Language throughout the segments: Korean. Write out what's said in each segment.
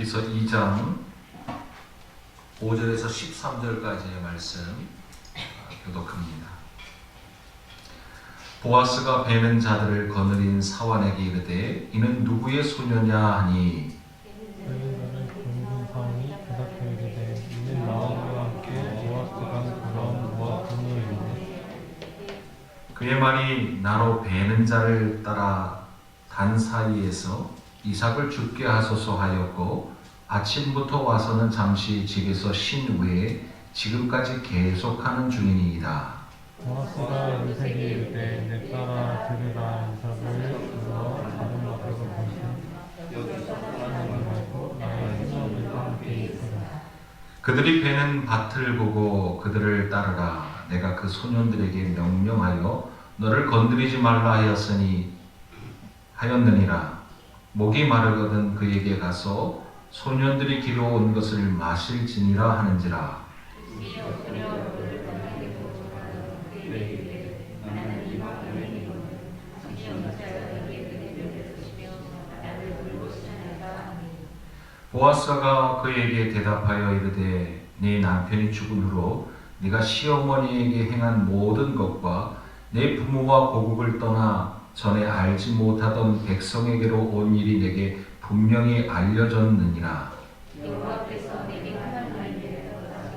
레위기서 2장 5절에서 13절까지의 말씀 교독합니다. 보아스가 베는 자들을 거느린 사환에게 이르되 이는 누구의 소녀냐 하니 그들은 종군 사원이 대답하여 이르되 이는 나오미와 함께 보아스가 그런 모아두노이니 그의 말이 나로 베는 자를 따라 단 사이에서 이삭을 죽게 하소서 하였고 아침부터 와서는 잠시 집에서 쉰 후에 지금까지 계속하는 중이니이다. 보아스가 이삭에게 이르되 내 딸아 들으라 이삭을 불러 다른 것으로 보시 하지 말고 나의 소녀들과 함께 있으라. 그들이 베는 밭을 보고 그들을 따르라. 내가 그 소년들에게 명령하여 너를 건드리지 말라 하였느니라. 목이 마르거든 그에게 가서 소년들이 기러온 것을 마실지니라 하는지라. 보아스가 그에게 대답하여 이르되 네 남편이 죽은 후로 네가 시어머니에게 행한 모든 것과 내 부모와 고국을 떠나 전에 알지 못하던 백성에게로 온 일이 내게 분명히 알려졌느니라. 여호와께서 내게 하나님을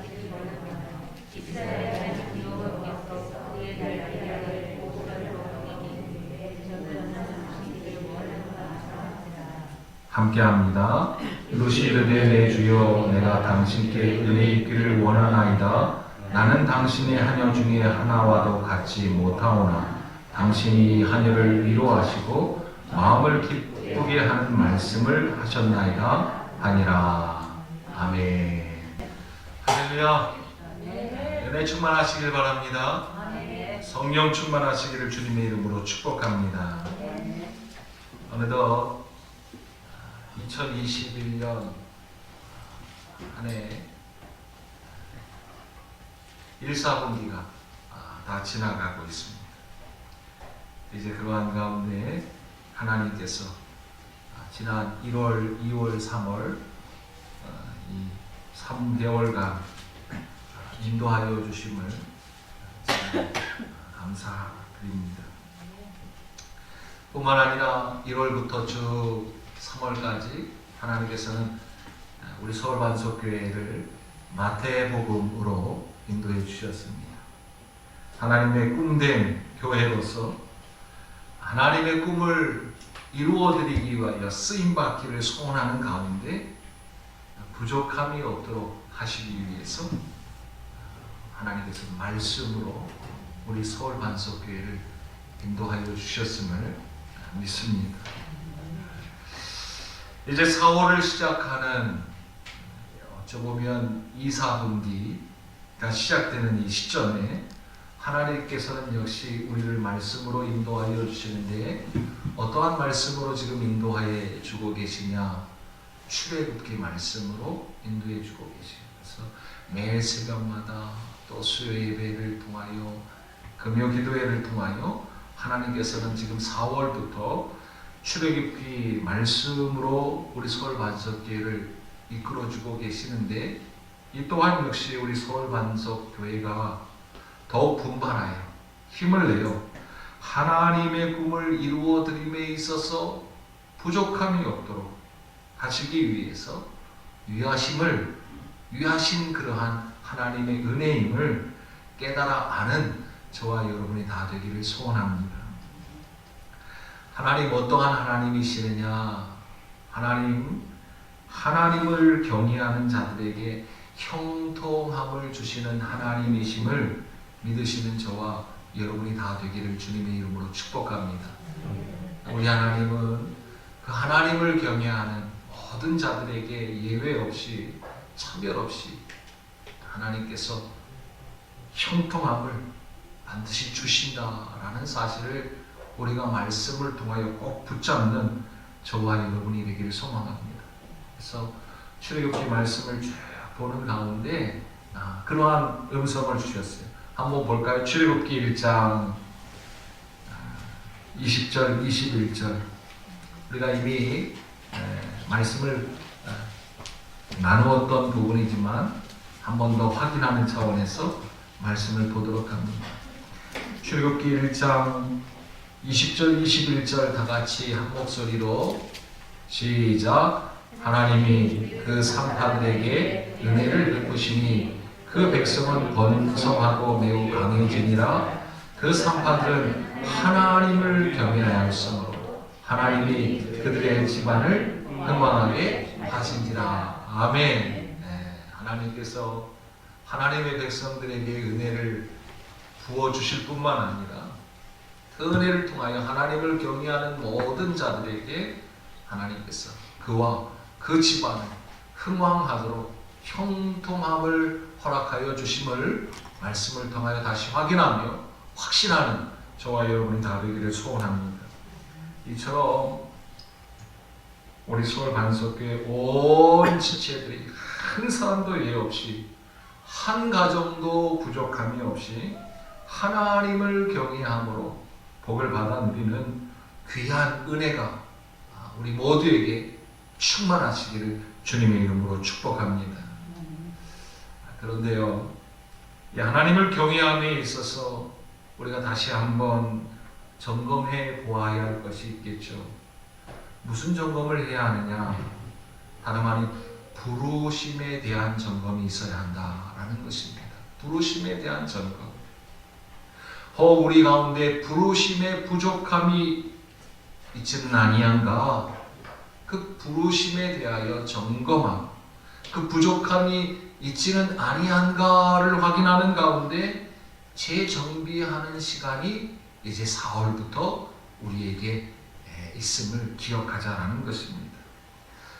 지키지 못하나 이스라엘의 여호와께서 그의 날개를 보호하려 하기에 저들은 당신에게 원하노라. 함께합니다. 루시 이르되 내 주여 내가 당신께 은혜 있기를 원하나이다. 나는 당신의 하녀 중에 하나와도 같지 못하오나 당신이 하녀를 위로하시고 마음을 기쁘게 하는 말씀을 하셨나이다 하니라. 아멘. 할렐루야. 은혜 충만하시길 바랍니다. 성령 충만하시기를 주님의 이름으로 축복합니다. 어느덧 2021년 한 해 1사분기가 다 지나가고 있습니다. 이제 그러한 가운데 하나님께서 지난 1월, 2월, 3월 이 3개월간 인도하여 주심을 감사드립니다. 뿐만 아니라 1월부터 쭉 3월까지 하나님께서는 우리 서울반석교회를 마태복음으로 인도해 주셨습니다. 하나님의 꿈된 교회로서 하나님의 꿈을 이루어드리기 위하여 쓰임받기를 소원하는 가운데 부족함이 없도록 하시기 위해서 하나님께서 말씀으로 우리 서울반석교회를 인도하여 주셨음을 믿습니다. 이제 4월을 시작하는 어쩌보면 2, 4분기가 시작되는 이 시점에 하나님께서는 역시 우리를 말씀으로 인도하여 주시는데 어떠한 말씀으로 지금 인도하여 주고 계시냐? 출애굽기 말씀으로 인도해 주고 계시죠. 그래서 매일 새벽마다 또 수요 예배를 통하여 금요 기도회를 통하여 하나님께서는 지금 4월부터 출애굽기 말씀으로 우리 서울반석교회를 이끌어주고 계시는데 이 또한 역시 우리 서울반석교회가 더욱 분발하여 힘을 내어 하나님의 꿈을 이루어드림에 있어서 부족함이 없도록 하시기 위해서 위하신 그러한 하나님의 은혜임을 깨달아 아는 저와 여러분이 다 되기를 소원합니다. 하나님 어떠한 하나님이시느냐? 하나님을 경외하는 자들에게 형통함을 주시는 하나님이심을 믿으시는 저와 여러분이 다 되기를 주님의 이름으로 축복합니다. 우리 하나님은 그 하나님을 경외하는 모든 자들에게 예외 없이 차별 없이 하나님께서 형통함을 반드시 주신다라는 사실을 우리가 말씀을 통하여 꼭 붙잡는 저와 여러분이 되기를 소망합니다. 그래서 출애굽기 말씀을 쭉 보는 가운데 그러한 음성을 주셨어요. 한번 볼까요? 출애굽기 1장 20절, 21절 우리가 이미 말씀을 나누었던 부분이지만 한 번 더 확인하는 차원에서 말씀을 보도록 합니다. 출애굽기 1장 20절 21절 다 같이 한 목소리로 시작. 하나님이 그 산파들에게 은혜를 베푸시니 그 백성은 번성하고 매우 강해지니라. 그 산파들은 하나님을 경외하였으므로 하나님이 그들의 집안을 흥왕하게 하신지라. 아멘. 하나님께서 하나님의 백성들에게 은혜를 부어주실 뿐만 아니라 그 은혜를 통하여 하나님을 경외하는 모든 자들에게 하나님께서 그와 그 집안을 흥왕하도록 형통함을 허락하여 주심을 말씀을 통하여 다시 확인하며 확신하는 저와 여러분이 다 되기를 소원합니다. 이처럼 우리 서울 반석교회 온 지체들이 한 사람도 예 없이 한 가정도 부족함이 없이 하나님을 경외함으로 복을 받아 누리는 귀한 은혜가 우리 모두에게 충만하시기를 주님의 이름으로 축복합니다. 그런데요, 이 하나님을 경외함에 있어서 우리가 다시 한번 점검해 보아야 할 것이 있겠죠. 무슨 점검을 해야 하느냐? 다름 아닌 부르심에 대한 점검이 있어야 한다라는 것입니다. 부르심에 대한 점검. 우리 가운데 부르심의 부족함이 있지는 아니한가? 그 부르심에 대하여 점검함, 그 부족함이 있지는 아니한가를 확인하는 가운데 재정비하는 시간이 이제 4월부터 우리에게 있음을 기억하자라는 것입니다.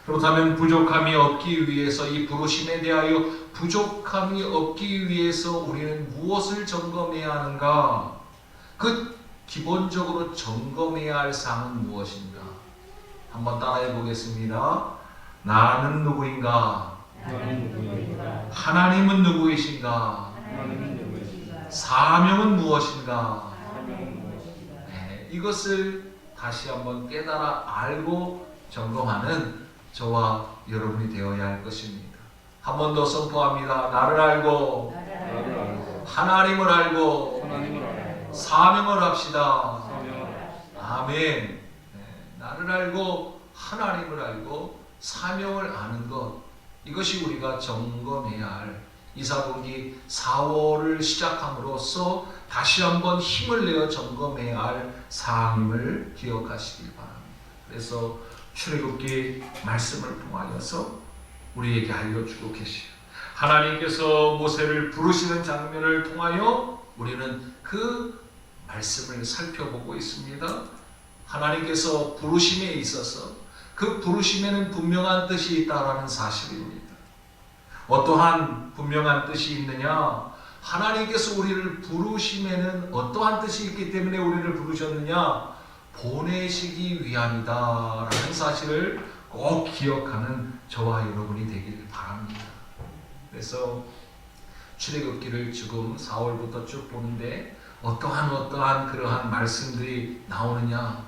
그렇다면 부족함이 없기 위해서, 이 부르심에 대하여 부족함이 없기 위해서 우리는 무엇을 점검해야 하는가? 그 기본적으로 점검해야 할 사항은 무엇인가? 한번 따라해 보겠습니다. 나는 누구인가? 하나님은 누구이신가? 사명은 무엇인가? 이것을 다시 한번 깨달아 알고 점검하는 저와 여러분이 되어야 할 것입니다. 한 번 더 선포합니다. 나를 알고 하나님을 알고 사명을 합시다. 아멘. 나를 알고 하나님을 알고 사명을 아는 것, 이것이 우리가 점검해야 할 이사분기 4월을 시작함으로써 다시 한번 힘을 내어 점검해야 할 사항임을 기억하시길 바랍니다. 그래서 출애굽기 말씀을 통하여서 우리에게 알려주고 계시요. 하나님께서 모세를 부르시는 장면을 통하여 우리는 그 말씀을 살펴보고 있습니다. 하나님께서 부르심에 있어서 그 부르심에는 분명한 뜻이 있다라는 사실입니다. 어떠한 분명한 뜻이 있느냐? 하나님께서 우리를 부르심에는 어떠한 뜻이 있기 때문에 우리를 부르셨느냐? 보내시기 위함이다라는 사실을 꼭 기억하는 저와 여러분이 되기를 바랍니다. 그래서 출애굽기를 지금 4월부터 쭉 보는데 어떠한 그러한 말씀들이 나오느냐?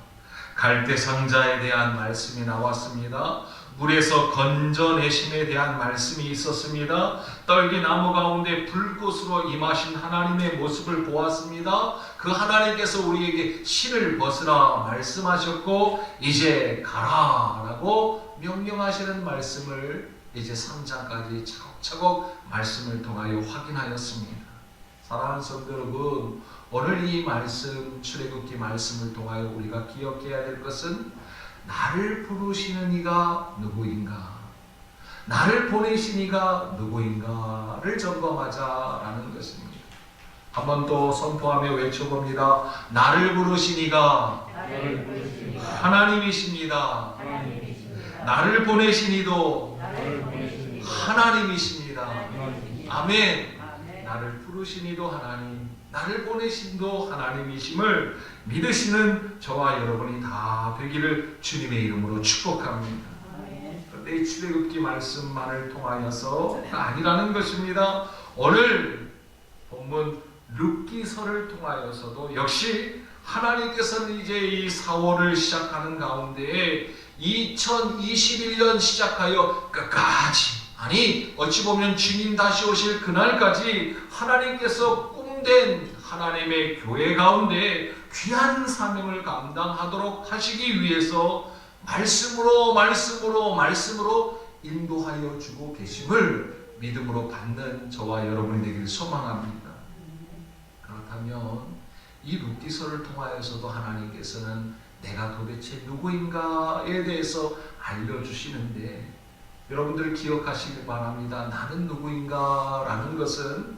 갈대 상자에 대한 말씀이 나왔습니다. 물에서 건져내심에 대한 말씀이 있었습니다. 떨기 나무 가운데 불꽃으로 임하신 하나님의 모습을 보았습니다. 그 하나님께서 우리에게 신을 벗으라 말씀하셨고 이제 가라라고 명령하시는 말씀을 이제 3장까지 차곡차곡 말씀을 통하여 확인하였습니다. 사랑하는 성도 여러분, 오늘 이 말씀, 출애굽기 말씀을 통하여 우리가 기억해야 될 것은 나를 부르시는 이가 누구인가? 나를 보내신 이가 누구인가를 점검하자라는 것입니다. 한 번 더 선포하며 외쳐봅니다. 나를 부르신 이가 하나님이십니다. 나를 보내신 이도 하나님이십니다. 아멘. 나를 부르신 이도 하나님, 나를 보내신 이도 하나님이심을 믿으시는 저와 여러분이 다 되기를 주님의 이름으로 축복합니다. 그런데 이 출애굽기 말씀만을 통하여서 아니라는 것입니다. 오늘 본문 룻기서를 통하여서도 역시 하나님께서는 이제 이 4월을 시작하는 가운데에 2021년 시작하여 끝까지 아니 어찌 보면 주님 다시 오실 그날까지 하나님께서 꿈된 하나님의 교회 가운데 귀한 사명을 감당하도록 하시기 위해서 말씀으로 인도하여 주고 계심을 믿음으로 받는 저와 여러분이 되기를 소망합니다. 그렇다면 이 룻기서를 통하여서도 하나님께서는 내가 도대체 누구인가에 대해서 알려주시는데, 여러분들 기억하시길 바랍니다. 나는 누구인가라는 것은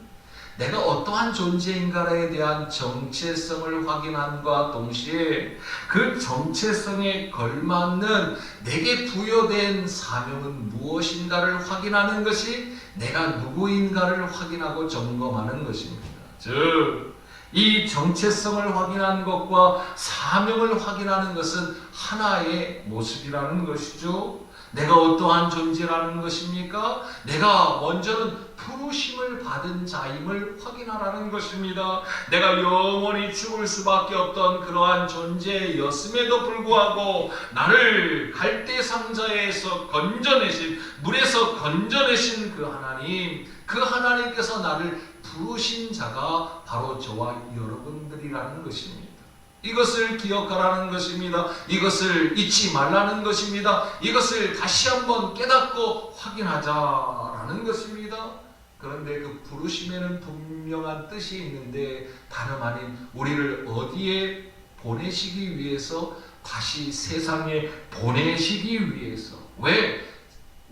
내가 어떠한 존재인가에 대한 정체성을 확인함과 동시에 그 정체성에 걸맞는 내게 부여된 사명은 무엇인가를 확인하는 것이 내가 누구인가를 확인하고 점검하는 것입니다. 즉, 이 정체성을 확인하는 것과 사명을 확인하는 것은 하나의 모습이라는 것이죠. 내가 어떠한 존재라는 것입니까? 내가 먼저는 부르심을 받은 자임을 확인하라는 것입니다. 내가 영원히 죽을 수밖에 없던 그러한 존재였음에도 불구하고 나를 갈대 상자에서 건져내신, 물에서 건져내신 그 하나님께서 나를 부르신 자가 바로 저와 여러분들이라는 것입니다. 이것을 기억하라는 것입니다. 이것을 잊지 말라는 것입니다. 이것을 다시 한번 깨닫고 확인하자라는 것입니다. 그런데 그 부르심에는 분명한 뜻이 있는데 다름 아닌 우리를 어디에 보내시기 위해서, 다시 세상에 보내시기 위해서. 왜?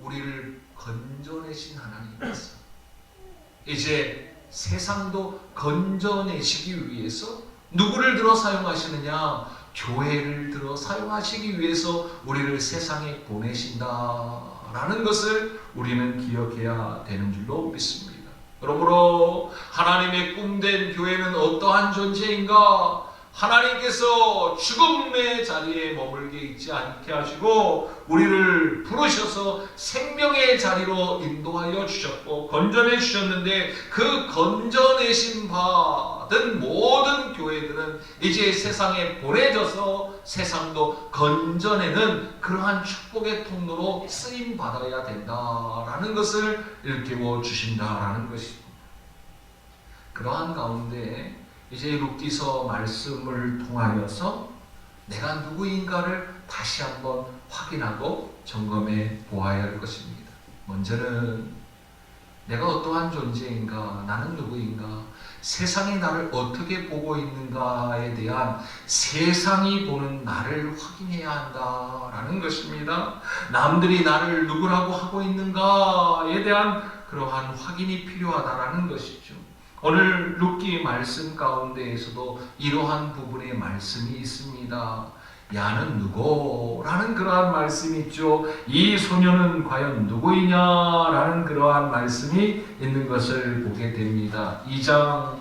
우리를 건져내신 하나님께서 이제 세상도 건져내시기 위해서 누구를 들어 사용하시느냐? 교회를 들어 사용하시기 위해서 우리를 세상에 보내신다라는 것을 우리는 기억해야 되는 줄로 믿습니다. 그러므로 하나님의 꿈된 교회는 어떠한 존재인가? 하나님께서 죽음의 자리에 머물게 있지 않게 하시고 우리를 부르셔서 생명의 자리로 인도하여 주셨고 건져내 주셨는데, 그 건져내심 받은 모든 교회들은 이제 세상에 보내져서 세상도 건져내는 그러한 축복의 통로로 쓰임 받아야 된다라는 것을 일깨워 주신다라는 것입니다. 그러한 가운데 이제 룻기서 말씀을 통하여서 내가 누구인가를 다시 한번 확인하고 점검해 보아야 할 것입니다. 먼저는 내가 어떠한 존재인가, 나는 누구인가, 세상이 나를 어떻게 보고 있는가에 대한 세상이 보는 나를 확인해야 한다라는 것입니다. 남들이 나를 누구라고 하고 있는가에 대한 그러한 확인이 필요하다라는 것이죠. 오늘 룻기 말씀 가운데에서도 이러한 부분의 말씀이 있습니다. 야는 누구? 라는 그러한 말씀이 있죠. 이 소녀는 과연 누구이냐라는 그러한 말씀이 있는 것을 보게 됩니다. 2장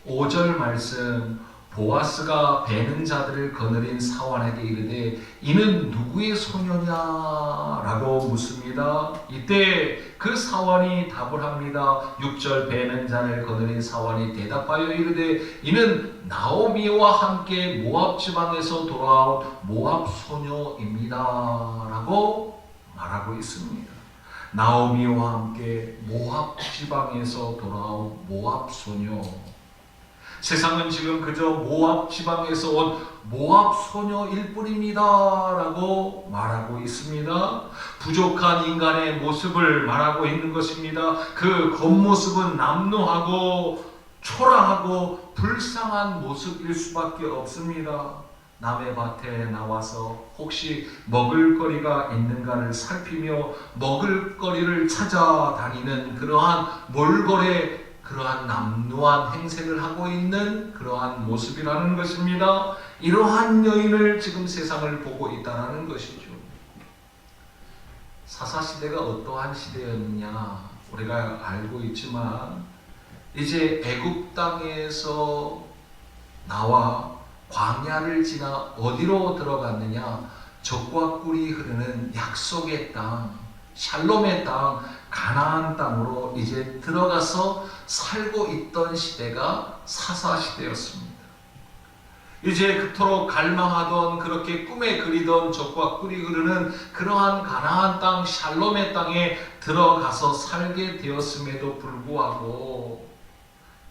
5절 말씀, 보아스가 배는 자들을 거느린 사환에게 이르되 이는 누구의 소녀냐라고 묻습니다. 이때 그 사환이 답을 합니다. 6절, 배는 자를 거느린 사환이 대답하여 이르되 이는 나오미와 함께 모압 지방에서 돌아온 모압 소녀입니다 라고 말하고 있습니다. 나오미와 함께 모압 지방에서 돌아온 모압 소녀. 세상은 지금 그저 모압 지방에서 온 모압 소녀일 뿐입니다 라고 말하고 있습니다. 부족한 인간의 모습을 말하고 있는 것입니다. 그 겉모습은 남루하고 초라하고 불쌍한 모습일 수밖에 없습니다. 남의 밭에 나와서 혹시 먹을거리가 있는가를 살피며 먹을거리를 찾아다니는 그러한 몰골의 그러한 남루한 행색을 하고 있는 그러한 모습이라는 것입니다. 이러한 여인을 지금 세상을 보고 있다는 것이죠. 사사시대가 어떠한 시대였느냐 우리가 알고 있지만, 이제 애굽 땅에서 나와 광야를 지나 어디로 들어갔느냐? 젖과 꿀이 흐르는 약속의 땅, 샬롬의 땅, 가나안 땅으로 이제 들어가서 살고 있던 시대가 사사시대였습니다. 이제 그토록 갈망하던 그렇게 꿈에 그리던 적과 꿀이 흐르는 그러한 가나안 땅 샬롬의 땅에 들어가서 살게 되었음에도 불구하고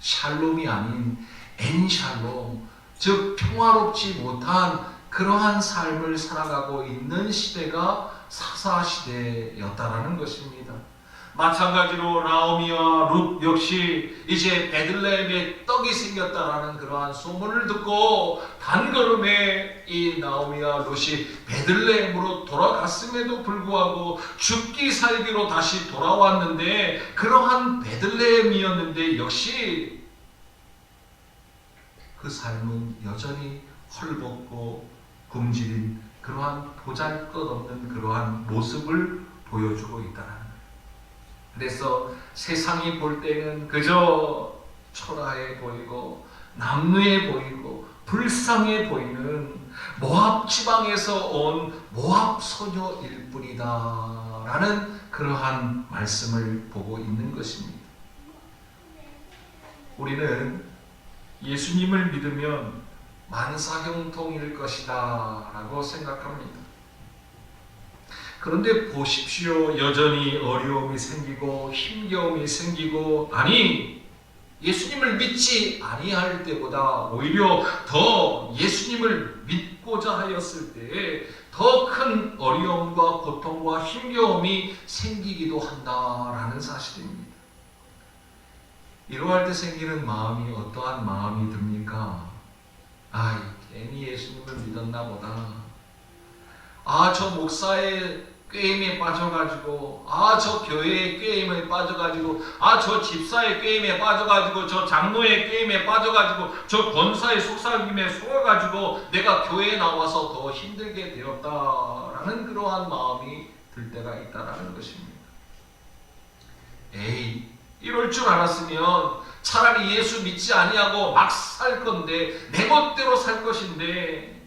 샬롬이 아닌 엔샬롬, 즉 평화롭지 못한 그러한 삶을 살아가고 있는 시대가 사사시대였다라는 것입니다. 마찬가지로 나오미와 룻 역시 이제 베들레헴에 떡이 생겼다라는 그러한 소문을 듣고 단걸음에 이 나오미와 룻이 베들레헴으로 돌아갔음에도 불구하고 죽기 살기로 다시 돌아왔는데, 그러한 베들레헴이었는데 역시 그 삶은 여전히 헐벗고 굶주린 그러한 보잘것없는 그러한 모습을 보여주고 있다는 거예요. 그래서 세상이 볼 때는 그저 초라해 보이고 남루해 보이고 불쌍해 보이는 모압 지방에서 온 모압 소녀일 뿐이다 라는 그러한 말씀을 보고 있는 것입니다. 우리는 예수님을 믿으면 만사형통일 것이다 라고 생각합니다. 그런데 보십시오. 여전히 어려움이 생기고 힘겨움이 생기고, 아니 예수님을 믿지 아니할 때보다 오히려 더 예수님을 믿고자 하였을 때에 더 큰 어려움과 고통과 힘겨움이 생기기도 한다라는 사실입니다. 이러할 때 생기는 마음이 어떠한 마음이 듭니까? 괜히 예수님을 믿었나 보다. 저 목사의 꾀임에 빠져가지고, 저 교회의 꾀임에 빠져가지고, 저 집사의 꾀임에 빠져가지고, 저 장로의 꾀임에 빠져가지고, 저 권사의 속삭임에 속아가지고 내가 교회에 나와서 더 힘들게 되었다라는 그러한 마음이 들 때가 있다라는 것입니다. 이럴 줄 알았으면 차라리 예수 믿지 아니하고 막 살 건데, 내 멋대로 살 것인데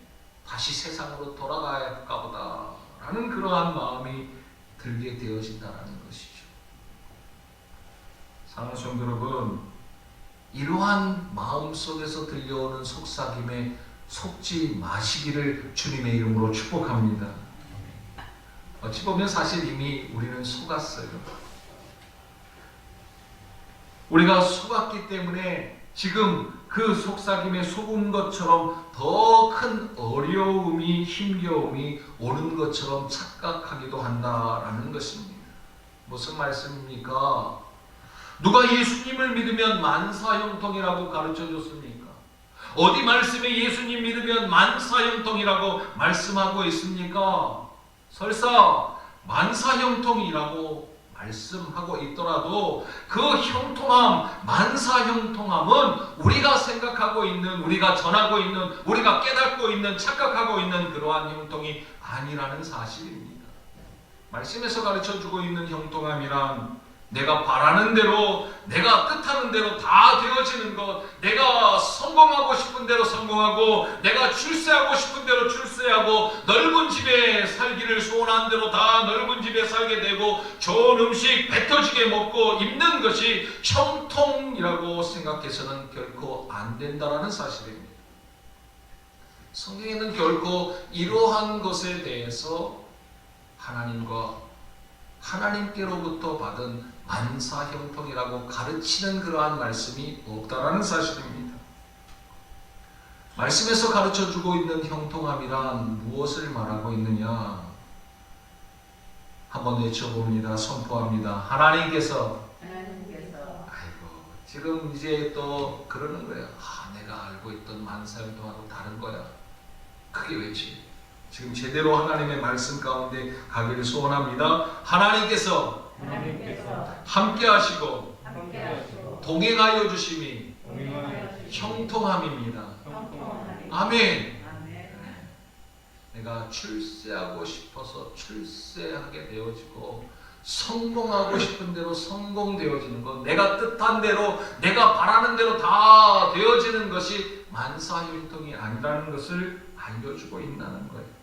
다시 세상으로 돌아가야 할까 보다 라는 그러한 마음이 들게 되어진다는 것이죠. 사랑하는 성도 여러분, 이러한 마음속에서 들려오는 속삭임에 속지 마시기를 주님의 이름으로 축복합니다. 어찌 보면 사실 이미 우리는 속았어요. 우리가 속았기 때문에 지금 그 속삭임에 속은 것처럼 더 큰 어려움이, 힘겨움이 오는 것처럼 착각하기도 한다라는 것입니다. 무슨 말씀입니까? 누가 예수님을 믿으면 만사형통이라고 가르쳐 줬습니까? 어디 말씀에 예수님 믿으면 만사형통이라고 말씀하고 있습니까? 설사 만사형통이라고 말씀하고 있더라도 그 형통함, 만사형통함은 우리가 생각하고 있는, 우리가 전하고 있는, 우리가 깨닫고 있는, 착각하고 있는 그러한 형통이 아니라는 사실입니다. 말씀에서 가르쳐주고 있는 형통함이란 내가 바라는 대로, 내가 뜻하는 대로 다 되어지는 것, 내가 성공하고 싶은 대로 성공하고, 내가 출세하고 싶은 대로 출세하고, 넓은 집에 살기를 소원한 대로 다 넓은 집에 살게 되고, 좋은 음식 뱉어지게 먹고 입는 것이 형통이라고 생각해서는 결코 안 된다는 사실입니다. 성경에는 결코 이러한 것에 대해서 하나님께로부터 받은 만사형통이라고 가르치는 그러한 말씀이 없다라는 사실입니다. 말씀에서 가르쳐주고 있는 형통함이란 무엇을 말하고 있느냐? 한번 외쳐봅니다. 선포합니다. 하나님께서 지금 이제 또 그러는 거예요. 내가 알고 있던 만사형통하고 다른 거야. 크게 외치. 지금 제대로 하나님의 말씀 가운데 가기를 소원합니다. 하나님께서 함께 하시고 동행하여 주심이 형통함입니다. 아멘. 내가 출세하고 싶어서 출세하게 되어지고, 성공하고 싶은 대로 성공되어지는 것, 내가 뜻한 대로, 내가 바라는 대로 다 되어지는 것이 만사형통이 아니라는 것을 알려주고 있다는 거예요.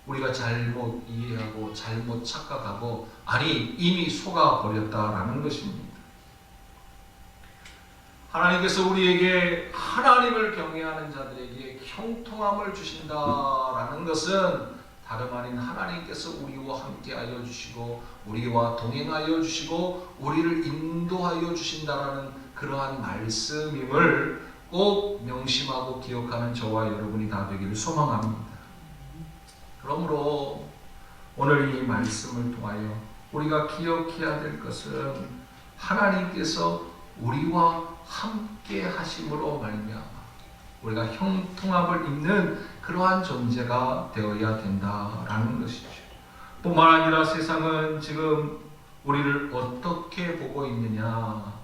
우리가 잘못 이해하고 잘못 착각하고, 이미 속아버렸다라는 것입니다. 하나님께서 우리에게 하나님을 경외하는 자들에게 형통함을 주신다라는 것은 다름 아닌 하나님께서 우리와 함께하여 주시고 우리와 동행하여 주시고 우리를 인도하여 주신다라는 그러한 말씀임을 꼭 명심하고 기억하는 저와 여러분이 다 되기를 소망합니다. 그러므로 오늘 이 말씀을 통하여 우리가 기억해야 될 것은 하나님께서 우리와 함께 하심으로 말미암아 우리가 형통함을 입는 그러한 존재가 되어야 된다라는 것이죠. 뿐만 아니라 세상은 지금 우리를 어떻게 보고 있느냐?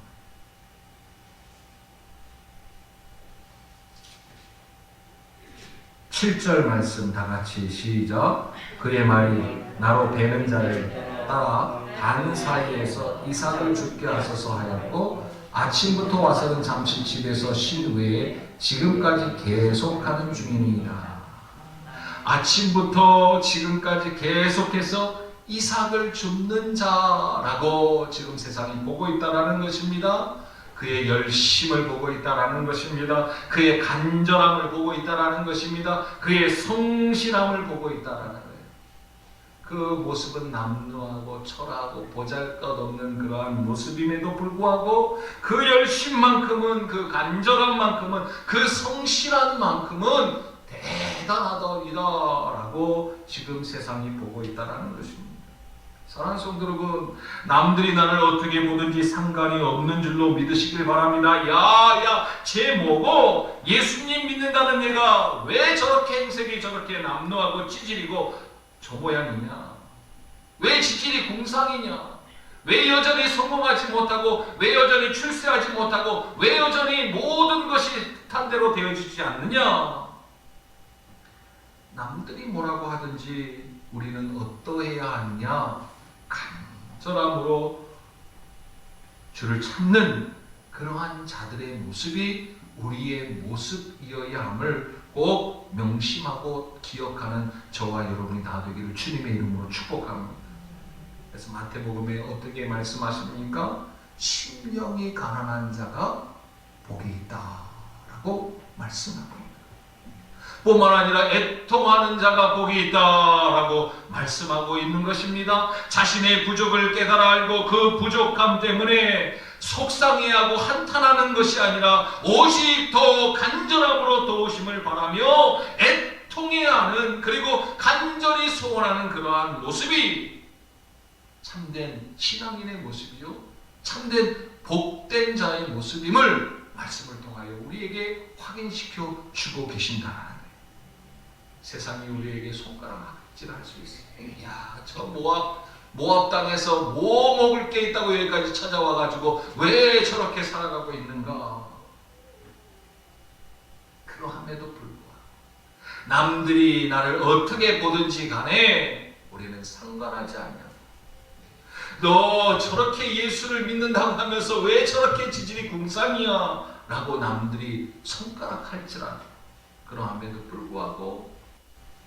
7절 말씀 다 같이 시작. 그의 말이 나로 베는 자를 따라 단 사이에서 이삭을 죽게 하소서 하였고 아침부터 와서는 잠시 집에서 쉰 후에 지금까지 계속하는 중이니이다. 아침부터 지금까지 계속해서 이삭을 줍는 자라고 지금 세상이 보고 있다라는 것입니다. 그의 열심을 보고 있다라는 것입니다. 그의 간절함을 보고 있다라는 것입니다. 그의 성실함을 보고 있다라는 거예요. 그 모습은 남루하고 초라하고 보잘것없는 그러한 모습임에도 불구하고 그 열심만큼은 그 간절함만큼은 그 성실함만큼은 대단하다라고 지금 세상이 보고 있다라는 것입니다. 사랑하는 성도 여러분, 남들이 나를 어떻게 보든지 상관이 없는 줄로 믿으시길 바랍니다. 야, 쟤 뭐고 예수님 믿는다는 얘가 왜 저렇게 행색이 저렇게 남루하고 찌질이고 저 모양이냐? 왜 지질이 공상이냐? 왜 여전히 성공하지 못하고 왜 여전히 출세하지 못하고 왜 여전히 모든 것이 탄대로 되어지지 않느냐? 남들이 뭐라고 하든지 우리는 어떠해야 하느냐? 간절함으로 주를 찾는 그러한 자들의 모습이 우리의 모습이어야 함을 꼭 명심하고 기억하는 저와 여러분이 다 되기를 주님의 이름으로 축복합니다. 그래서 마태복음에 어떻게 말씀하십니까? 심령이 가난한 자가 복이 있다라고 말씀합니다. 뿐만 아니라 애통하는 자가 복이 있다라고 말씀하고 있는 것입니다. 자신의 부족을 깨달아 알고 그 부족함 때문에 속상해하고 한탄하는 것이 아니라 오직 더 간절함으로 도우심을 바라며 애통해하는 그리고 간절히 소원하는 그러한 모습이 참된 신앙인의 모습이요 참된 복된 자의 모습임을 말씀을 통하여 우리에게 확인시켜 주고 계신다라는 거예요. 세상이 우리에게 손가락질할 수 있어요. 야, 저 모압 땅에서 뭐 먹을 게 있다고 여기까지 찾아와가지고 왜 저렇게 살아가고 있는가? 그러함에도 불구하고 남들이 나를 어떻게 보든지 간에 우리는 상관하지 않냐. 너 저렇게 예수를 믿는다고 하면서 왜 저렇게 지질이 궁상이야? 라고 남들이 손가락할지라도 그러함에도 불구하고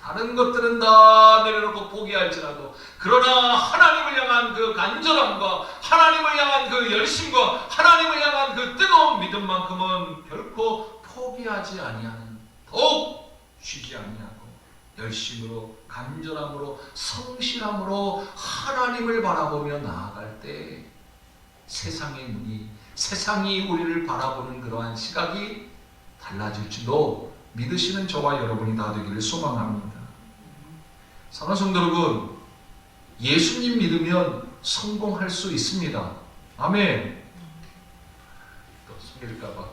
다른 것들은 다 내려놓고 포기할지라도 그러나 하나님을 향한 그 간절함과 하나님을 향한 그 열심과 하나님을 향한 그 뜨거운 믿음만큼은 결코 포기하지 아니하는 더욱 쉬지 아니하고 열심으로 간절함으로 성실함으로 하나님을 바라보며 나아갈 때 세상의 눈이 세상이 우리를 바라보는 그러한 시각이 달라질지도 믿으시는 저와 여러분이 다 되기를 소망합니다. 사랑하는 성도 여러분, 예수님 믿으면 성공할 수 있습니다. 아멘. 또 속일까봐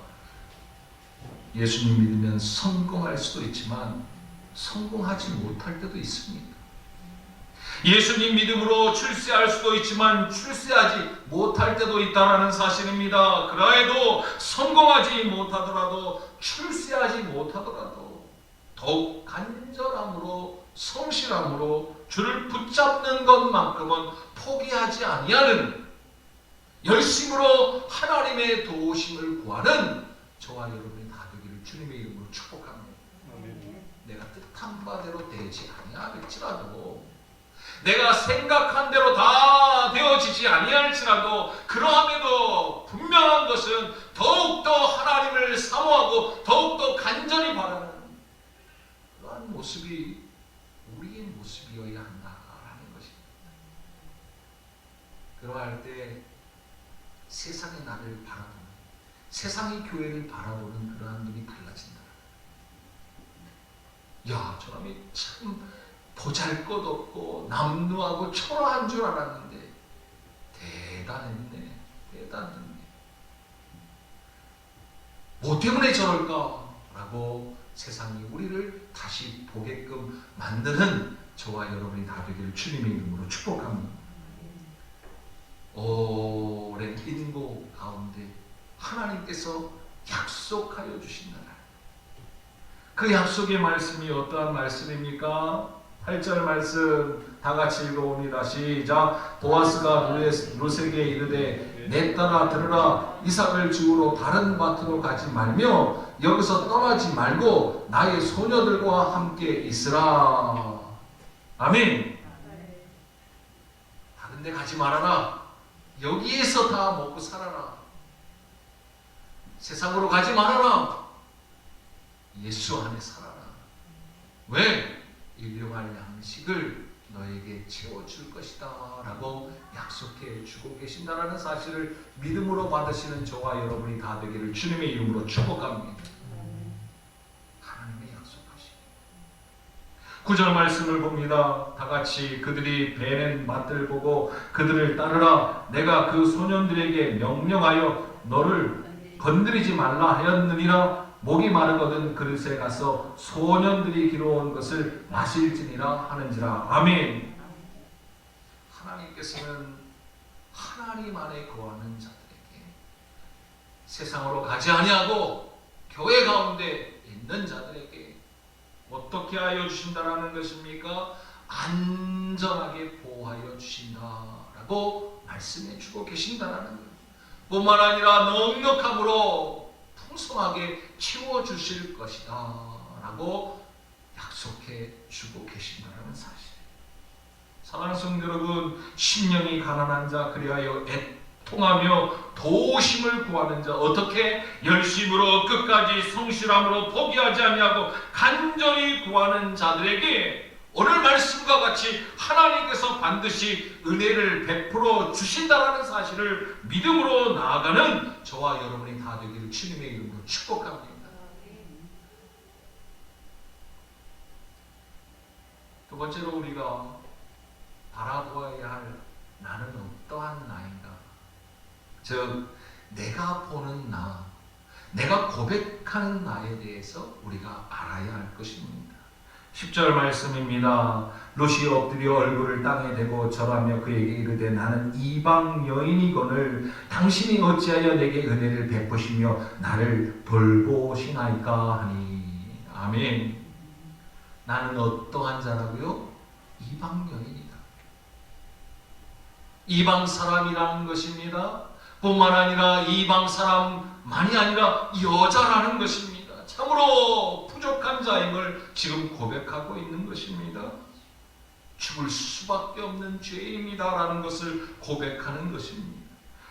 예수님 믿으면 성공할 수도 있지만 성공하지 못할 때도 있습니다. 예수님 믿음으로 출세할 수도 있지만 출세하지 못할 때도 있다는 사실입니다. 그래도 성공하지 못하더라도 출세하지 못하더라도 더욱 간절함으로 성실함으로 주를 붙잡는 것만큼은 포기하지 아니하는 열심으로 하나님의 도우심을 구하는 저와 여러분이 다 되기를 주님의 이름으로 축복합니다. 내가 뜻한 바대로 되지 아니할지라도 내가 생각한 대로 다 되어지지 아니할지라도 그러함에도 분명한 것은 더욱더 하나님을 사모하고 더욱더 간절히 바라는 그러한 모습이 우리의 모습이어야 한다라는 것입니다. 그러할 때 세상이 나를 바라보는, 세상이 교회를 바라보는 그러한 눈이 달라진다. 야, 저 사람이 참 보잘것없고 남루하고 초라한 줄 알았는데 대단했네. 뭐 때문에 저럴까? 라고 세상이 우리를 다시 보게끔 만드는 저와 여러분이 다 되기를 주님의 이름으로 축복합니다. 오랜 인고 가운데 하나님께서 약속하여 주신다. 그 약속의 말씀이 어떠한 말씀입니까? 8절 말씀 다 같이 읽어봅니다. 시작. 보아스가 루세게 이르되 내 딸아 들으라. 이삭을 죽으러 다른 밭으로 가지 말며 여기서 떠나지 말고 나의 소녀들과 함께 있으라. 아멘. 다른 데 가지 말아라. 여기에서 다 먹고 살아라. 세상으로 가지 말아라. 예수 안에 살아라. 왜? 일용할 양식을 너에게 채워줄 것이다 라고 약속해 주고 계신다라는 사실을 믿음으로 받으시는 저와 여러분이 다 되기를 주님의 이름으로 축복합니다. 하나님의 약속하시고 9절 말씀을 봅니다. 다 같이 그들이 베는 밭을 보고 그들을 따르라. 내가 그 소년들에게 명령하여 너를 건드리지 말라 하였느니라. 목이 마르거든 그릇에 가서 소년들이 기러온 것을 마실지니라 하는지라. 아멘. 하나님께서는 하나님 안에 거하는 자들에게 세상으로 가지 아니하고 교회 가운데 있는 자들에게 어떻게 하여 주신다라는 것입니까? 안전하게 보호하여 주신다라고 말씀해 주고 계신다라는 것. 뿐만 아니라 넉넉함으로 풍성하게 채워주실 것이다 라고 약속해 주고 계신다는 사실. 사랑하는 성도 여러분, 심령이 가난한 자 그리하여 애통하며 도우심을 구하는 자, 어떻게 열심으로 끝까지 성실함으로 포기하지 아니하고 간절히 구하는 자들에게 오늘 말씀과 같이 하나님께서 반드시 은혜를 베풀어 주신다라는 사실을 믿음으로 나아가는 저와 여러분이 다 되기를 주님의 이름으로 축복합니다. 두 번째로 우리가 바라보아야 할 나는 어떠한 나인가? 즉 내가 보는 나, 내가 고백하는 나에 대해서 우리가 알아야 할 것입니다. 10절 말씀입니다. 롯이 엎드려 얼굴을 땅에 대고 절하며 그에게 이르되 나는 이방 여인이거늘 당신이 어찌하여 내게 은혜를 베푸시며 나를 돌보시나이까 하니. 아멘. 나는 어떠한 자라고요? 이방 여인이다. 이방 사람이라는 것입니다. 뿐만 아니라 이방 사람만이 아니라 여자라는 것입니다. 참으로 부족한 자임을 지금 고백하고 있는 것입니다. 죽을 수밖에 없는 죄인입니다 라는 것을 고백하는 것입니다.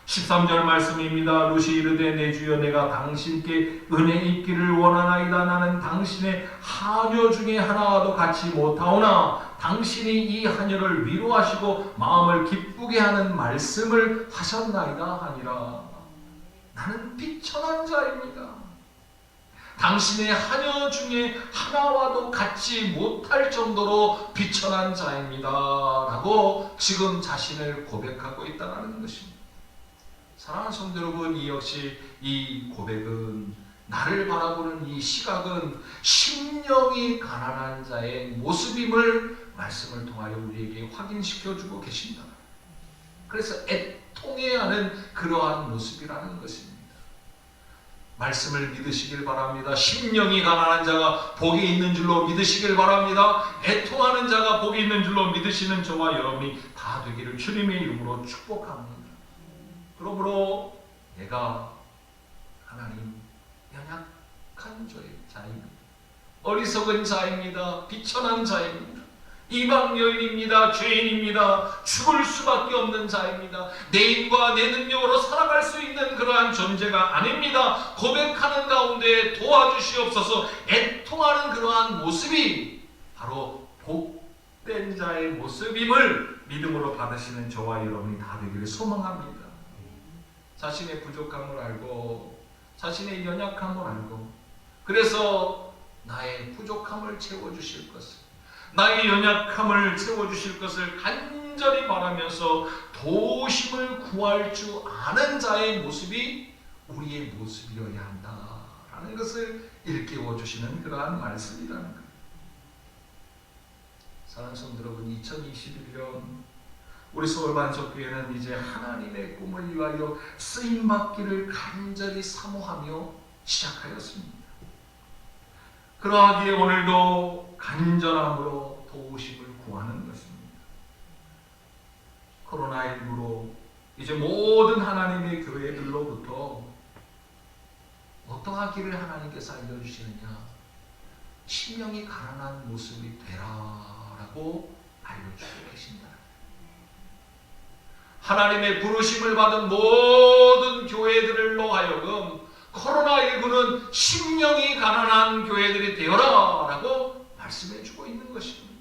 13절 말씀입니다. 롯이 이르되 내 주여 내가 당신께 은혜 있기를 원하나이다. 나는 당신의 하녀 중에 하나와도 같이 못하오나 당신이 이 하녀를 위로하시고 마음을 기쁘게 하는 말씀을 하셨나이다 하니라. 나는 비천한 자입니다. 당신의 하녀 중에 하나와도 같지 못할 정도로 비천한 자입니다 라고 지금 자신을 고백하고 있다는 것입니다. 사랑하는 성도 여러분, 이 역시 이 고백은, 나를 바라보는 이 시각은 심령이 가난한 자의 모습임을 말씀을 통하여 우리에게 확인시켜주고 계신다. 그래서 애통해야 하는 그러한 모습이라는 것입니다. 말씀을 믿으시길 바랍니다. 심령이 가난한 자가 복이 있는 줄로 믿으시길 바랍니다. 애통하는 자가 복이 있는 줄로 믿으시는 저와 여러분이 다 되기를 주님의 이름으로 축복합니다. 그러므로 내가 하나님 연약한 자입니다. 어리석은 자입니다. 비천한 자입니다. 이방 여인입니다. 죄인입니다. 죽을 수밖에 없는 자입니다. 내 힘과 내 능력으로 살아갈 수 있는 그러한 존재가 아닙니다. 고백하는 가운데 도와주시옵소서. 애통하는 그러한 모습이 바로 복된 자의 모습임을 믿음으로 받으시는 저와 여러분이 다 되기를 소망합니다. 자신의 부족함을 알고 자신의 연약함을 알고 그래서 나의 부족함을 채워주실 것을, 나의 연약함을 채워주실 것을 간절히 바라면서 도우심을 구할 줄 아는 자의 모습이 우리의 모습이어야 한다라는 것을 일깨워 주시는 그러한 말씀이라는 거예요. 사랑하는 성도 여러분, 2021년 우리 서울반석교회는 이제 하나님의 꿈을 위하여 쓰임받기를 간절히 사모하며 시작하였습니다. 그러하기에 오늘도 간절함으로 도우심을 구하는 것입니다. 코로나19로 이제 모든 하나님의 교회들로부터 어떠하기를 하나님께서 알려주시느냐, 심령이 가난한 모습이 되라라고 알려주고 계신다. 하나님의 부르심을 받은 모든 교회들로 하여금 코로나19는 심령이 가난한 교회들이 되어라 라고 말씀해주고 있는 것입니다.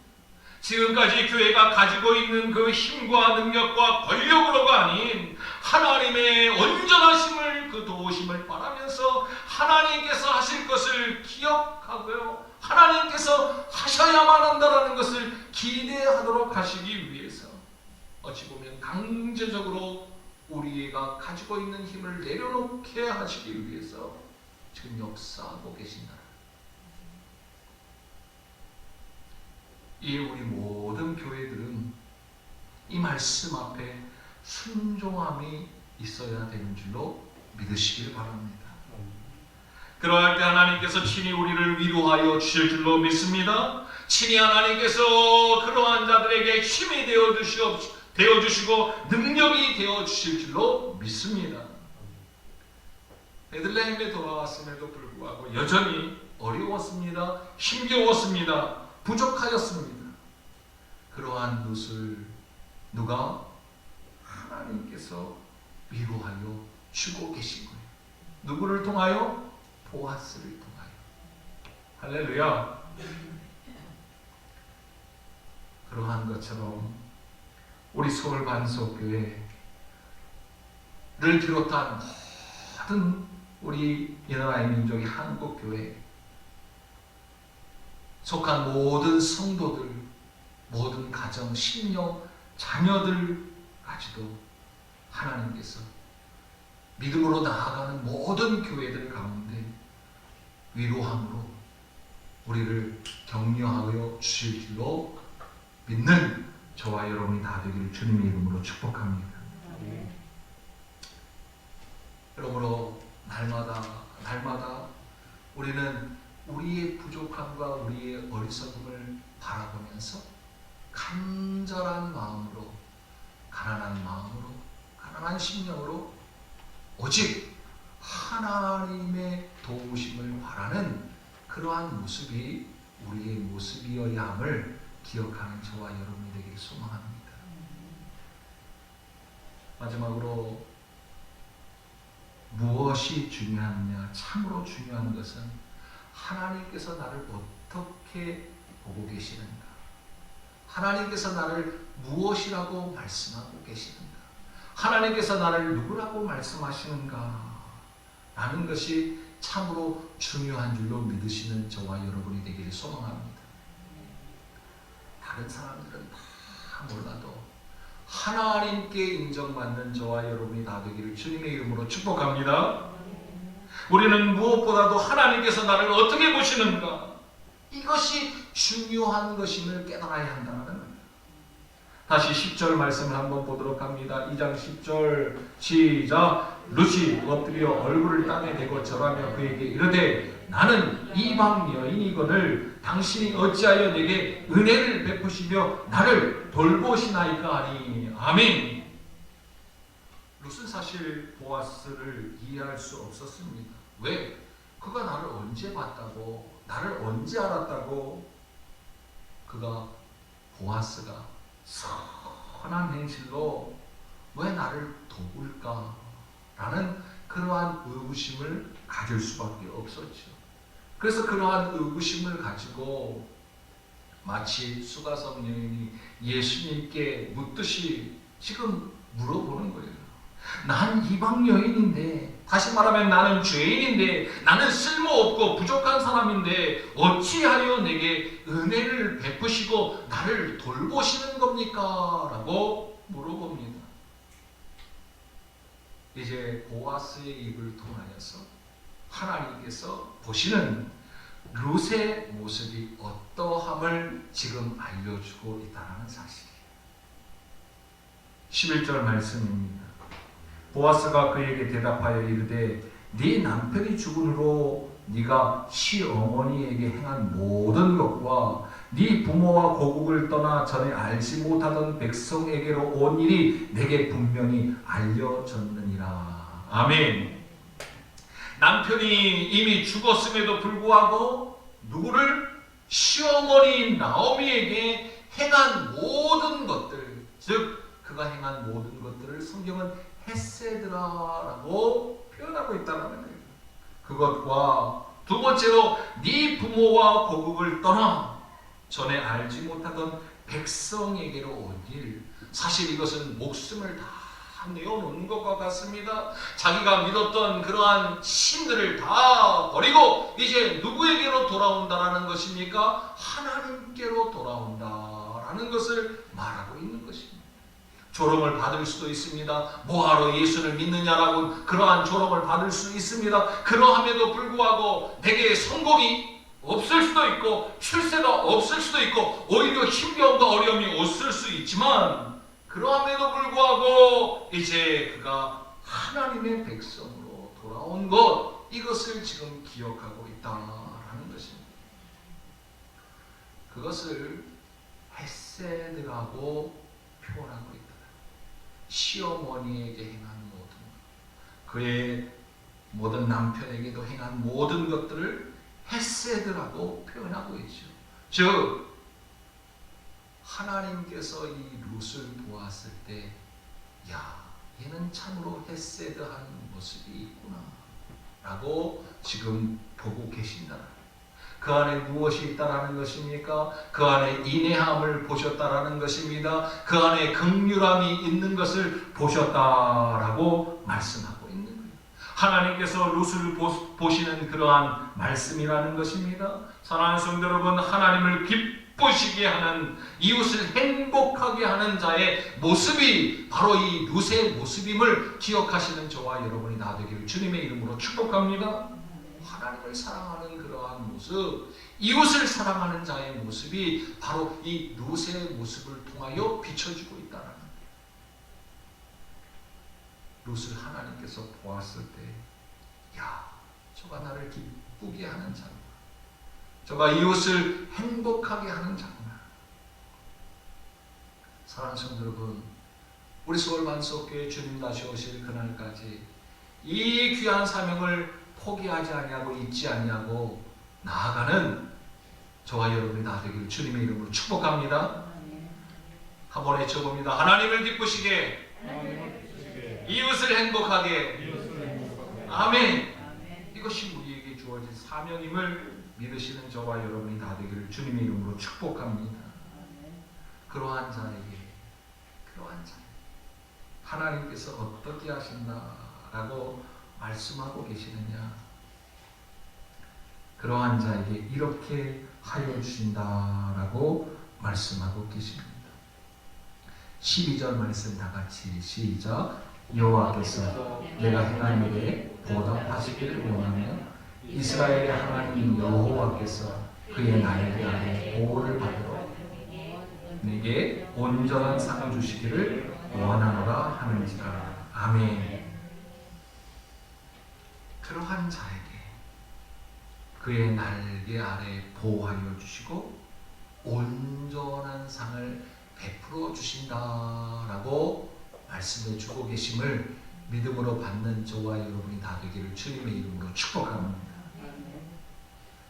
지금까지 교회가 가지고 있는 그 힘과 능력과 권력으로가 아닌 하나님의 온전하심을, 그 도우심을 바라면서 하나님께서 하실 것을 기억하고요, 하나님께서 하셔야만 한다라는 것을 기대하도록 하시기 위해서 어찌 보면 강제적으로 우리가 가지고 있는 힘을 내려놓게 하시기 위해서 지금 역사하고 계신다. 이 우리 모든 교회들은 이 말씀 앞에 순종함이 있어야 되는 줄로 믿으시길 바랍니다. 그러할 때 하나님께서 친히 우리를 위로하여 주실 줄로 믿습니다. 친히 하나님께서 그러한 자들에게 힘이 되어주시고 능력이 되어주실 줄로 믿습니다. 베들레헴에 돌아왔음에도 불구하고 여전히 어려웠습니다. 힘겨웠습니다. 부족하였습니다. 그러한 것을 누가? 하나님께서 위로하여 주고 계신 거예요. 누구를 통하여? 보아스를 통하여. 할렐루야. 그러한 것처럼 우리 서울반석교회를 비롯한 모든 우리 이 나라의 민족이 한국교회 속한 모든 성도들, 모든 가정, 신령, 자녀들까지도 하나님께서 믿음으로 나아가는 모든 교회들 가운데 위로함으로 우리를 격려하여 주실 줄로 믿는 저와 여러분이 다 되기를 주님의 이름으로 축복합니다. 그러므로 날마다 우리는 우리의 부족함과 우리의 어리석음을 바라보면서 간절한 마음으로, 가난한 마음으로, 가난한 심령으로 오직 하나님의 도우심을 바라는 그러한 모습이 우리의 모습이어야 함을 기억하는 저와 여러분이 되기를 소망합니다. 마지막으로 무엇이 중요하느냐? 참으로 중요한 것은 하나님께서 나를 어떻게 보고 계시는가? 하나님께서 나를 무엇이라고 말씀하고 계시는가? 하나님께서 나를 누구라고 말씀하시는가? 라는 것이 참으로 중요한 줄로 믿으시는 저와 여러분이 되기를 소망합니다. 다른 사람들은 다 몰라도 하나님께 인정받는 저와 여러분이 다 되기를 주님의 이름으로 축복합니다. 우리는 무엇보다도 하나님께서 나를 어떻게 보시는가, 이것이 중요한 것임을 깨달아야 한다는 겁니다. 다시 10절 말씀을 한번 보도록 합니다. 2장 10절 시작. 룻이 엎드려 얼굴을 땅에 대고 절하며 그에게 이르되 나는 이방 여인이거늘 당신이 어찌하여 내게 은혜를 베푸시며 나를 돌보시나이까 하니. 아멘. 룻은 사실 보아스를 이해할 수 없었습니다. 왜? 그가 나를 언제 봤다고, 나를 언제 알았다고 그가 보아스가 선한 행실로 왜 나를 도울까? 라는 그러한 의구심을 가질 수밖에 없었죠. 그래서 그러한 의구심을 가지고 마치 수가성 여인이 예수님께 묻듯이 지금 물어보는 거예요. 난 이방 여인인데, 다시 말하면 나는 죄인인데, 나는 쓸모없고 부족한 사람인데 어찌하여 내게 은혜를 베푸시고 나를 돌보시는 겁니까? 라고 물어봅니다. 이제 보아스의 입을 통하여서 하나님께서 보시는 룻의 모습이 어떠함을 지금 알려주고 있다는 사실이에요. 11절 말씀입니다. 보아스가 그에게 대답하여 이르되 네 남편이 죽은 후로 네가 시어머니에게 행한 모든 것과 네 부모와 고국을 떠나 전에 알지 못하던 백성에게로 온 일이 내게 분명히 알려졌느니라. 아멘. 남편이 이미 죽었음에도 불구하고 누구를? 시어머니 나오미에게 행한 모든 것들, 즉 그가 행한 모든 것들을 성경은 헤세드라라고 표현하고 있다는 거예요. 그것과 두 번째로 네 부모와 고국을 떠나 전에 알지 못하던 백성에게로 온 일. 사실 이것은 목숨을 다 내어놓는 것과 같습니다. 자기가 믿었던 그러한 신들을 다 버리고 이제 누구에게로 돌아온다라는 것입니까? 하나님께로 돌아온다라는 것을 말하고 있는 것입니다. 조롱을 받을 수도 있습니다. 뭐하러 예수를 믿느냐라고 그러한 조롱을 받을 수 있습니다. 그러함에도 불구하고 내게 성공이 없을 수도 있고 출세가 없을 수도 있고 오히려 힘겨움과 어려움이 없을 수 있지만 그러함에도 불구하고 이제 그가 하나님의 백성으로 돌아온 것, 이것을 지금 기억하고 있다라는 것입니다. 그것을 헤세드라고 표현하고 있다. 시어머니에게 행한 모든 것, 그의 모든 남편에게도 행한 모든 것들을 헤세드라고 표현하고 있죠. 즉 하나님께서 이 룻을 보았을 때, 야, 얘는 참으로 헤세드한 모습이 있구나 라고 지금 보고 계신다. 그 안에 무엇이 있다라는 것입니까? 그 안에 인내함을 보셨다라는 것입니다. 그 안에 긍휼함이 있는 것을 보셨다라고 말씀하고 있는 거예요. 하나님께서 룻을 보시는 그러한 말씀이라는 것입니다. 사랑하는 성도 여러분, 하나님을 기쁘시게 하는, 이웃을 행복하게 하는 자의 모습이 바로 이 룻의 모습임을 기억하시는 저와 여러분이 다 되기를 주님의 이름으로 축복합니다. 하나님을 사랑하는 그러한 모습, 이웃을 사랑하는 자의 모습이 바로 이 룻의 모습을 통하여 비춰지고 있다는 거예요. 룻을 하나님께서 보았을 때, 야, 저가 나를 기쁘게 하는 자구나, 저가 이웃을 행복하게 하는 자구나. 사랑하는 성도 여러분, 우리 서울 반석교회 주님 다시 오실 그날까지 이 귀한 사명을 포기하지 아니하고 잊지 아니하고 나아가는 저와 여러분이 다 되기를 주님의 이름으로 축복합니다. 한번 외쳐봅니다. 하나님을 기쁘시게, 이웃을 행복하게. 아멘. 이것이 우리에게 주어진 사명임을 믿으시는 저와 여러분이 다 되기를 주님의 이름으로 축복합니다. 그러한 자에게 하나님께서 어떻게 하신다라고 말씀하고 계시느냐? 그러한 자에게 이렇게 하여 주신다라고 말씀하고 계십니다. 12절 말씀 다 같이 시작. 여호와께서 내가 행한 일에 보답하시기를 원하며 이스라엘의 하나님 여호와께서 그의 나라에 아래 보호를 받으러 내게 온전한 상을 주시기를 원하노라 하는지라. 아멘. 그러한 자에게 그의 날개 아래 보호하여 주시고 온전한 상을 베풀어 주신다라고 말씀해 주고 계심을 믿음으로 받는 저와 여러분이 다 되기를 주님의 이름으로 축복합니다.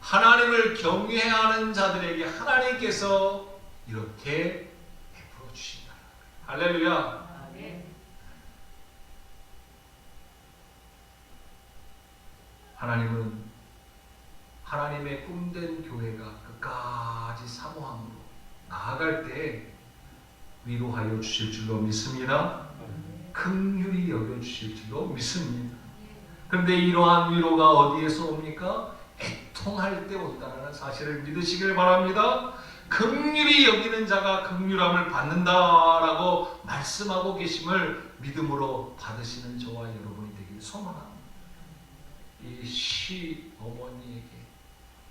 하나님을 경외하는 자들에게 하나님께서 이렇게 베풀어 주신다. 할렐루야. 아멘. 하나님은 하나님의 꿈된 교회가 끝까지 사모함으로 나아갈 때 위로하여 주실 줄로 믿습니다. 긍휼히 여겨주실 줄로 믿습니다. 그런데 이러한 위로가 어디에서 옵니까? 애통할 때 온다는 사실을 믿으시길 바랍니다. 긍휼히 여기는 자가 긍휼함을 받는다라고 말씀하고 계심을 믿음으로 받으시는 저와 여러분이 되길 소망합니다. 이 시어머니에게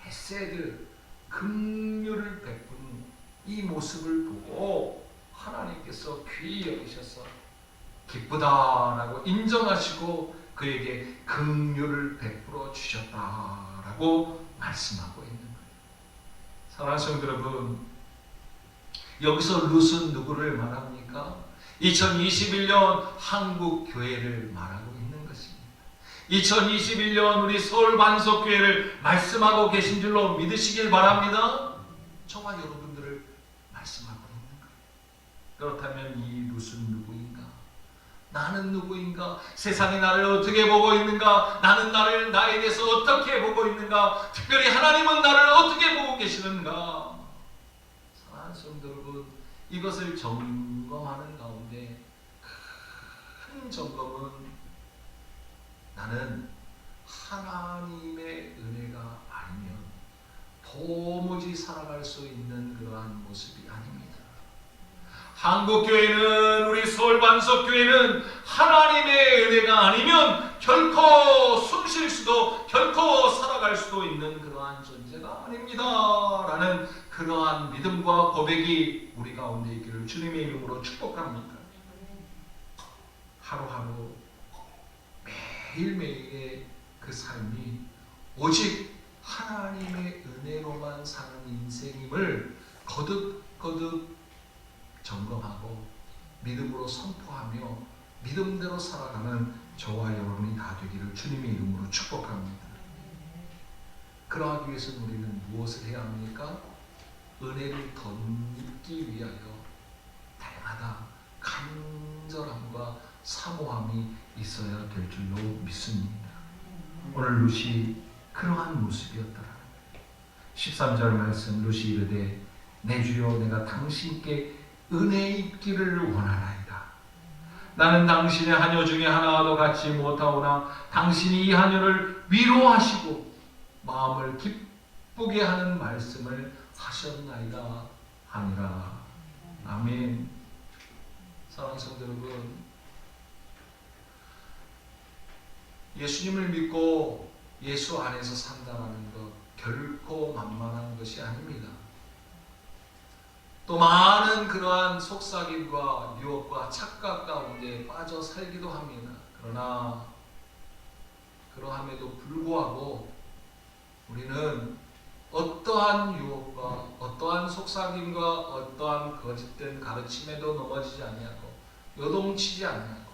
헤세드, 긍휼을 베푼 이 모습을 보고 하나님께서 귀히 여기셔서 기쁘다라고 인정하시고 그에게 긍휼을 베풀어 주셨다라고 말씀하고 있는 거예요. 사랑하는 성도 여러분, 여기서 룻은 누구를 말합니까? 2021년 한국 교회를 말하고 있는 것입니다. 2021년 우리 서울 반석교회를 말씀하고 계신 줄로 믿으시길 바랍니다. 저와 여러분들을 말씀하고 있는 거예요. 그렇다면 이 룻은 누구인가? 나는 누구인가? 세상이 나를 어떻게 보고 있는가? 나는 나에 대해서 어떻게 보고 있는가? 특별히 하나님은 나를 어떻게 보고 계시는가? 사랑하는 성도 여러분, 이것을 점검하는 가운데 큰 점검은 나는 하나님의 은혜가 아니면 도무지 살아갈 수 있는 그러한 모습이 아닙니다. 한국교회는, 우리 서울반석교회는 하나님의 은혜가 아니면 결코 숨쉴 수도, 결코 살아갈 수도 있는 그러한 존재가 아닙니다 라는 그러한 믿음과 고백이 우리 가운데 있기를 주님의 이름으로 축복합니다. 하루하루 매일매일의 그 삶이 오직 하나님의 은혜로만 사는 인생임을 거듭거듭 점검하고 믿음으로 선포하며 믿음대로 살아가는 저와 여러분이 다 되기를 주님의 이름으로 축복합니다. 그러하기 위해서는 우리는 무엇을 해야 합니까? 은혜를 덧입기 위하여 날마다 간절함과 사모함이 있어야 될 줄로 믿습니다. 오늘 룻이 그러한 모습이었더라. 13절 말씀, 룻이 이르되 내 주여 내가 당신께 은혜 입기를 원하나이다. 나는 당신의 하녀 중에 하나도 갖지 못하오나 당신이 이 하녀를 위로하시고 마음을 기쁘게 하는 말씀을 하셨나이다 하니라. 아멘. 사랑하는 성도 여러분, 예수님을 믿고 예수 안에서 산다는 것 결코 만만한 것이 아닙니다. 또 많은 그러한 속삭임과 유혹과 착각 가운데 빠져 살기도 합니다. 그러나 그러함에도 불구하고 우리는 어떠한 유혹과 어떠한 속삭임과 어떠한 거짓된 가르침에도 넘어지지 아니하고 요동치지 아니하고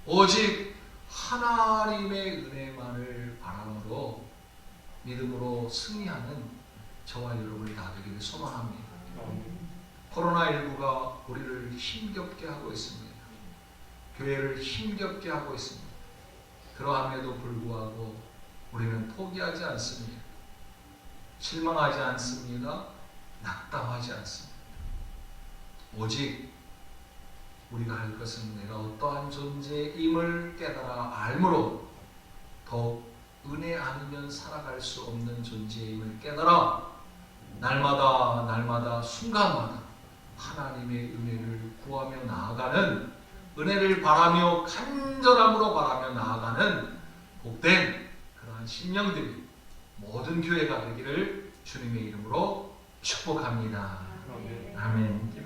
오직 하나님의 은혜만을 바람으로 믿음으로 승리하는 저와 여러분이 다 되기를 소망합니다. 코로나19가 우리를 힘겹게 하고 있습니다. 교회를 힘겹게 하고 있습니다. 그러함에도 불구하고 우리는 포기하지 않습니다. 실망하지 않습니다. 낙담하지 않습니다. 오직 우리가 할 것은 내가 어떠한 존재임을 깨달아 알므로 더욱 은혜 아니면 살아갈 수 없는 존재임을 깨달아 날마다 순간마다 하나님의 은혜를 구하며 나아가는, 은혜를 바라며 간절함으로 바라며 나아가는 복된 그러한 심령들이 모든 교회가 되기를 주님의 이름으로 축복합니다. 아멘.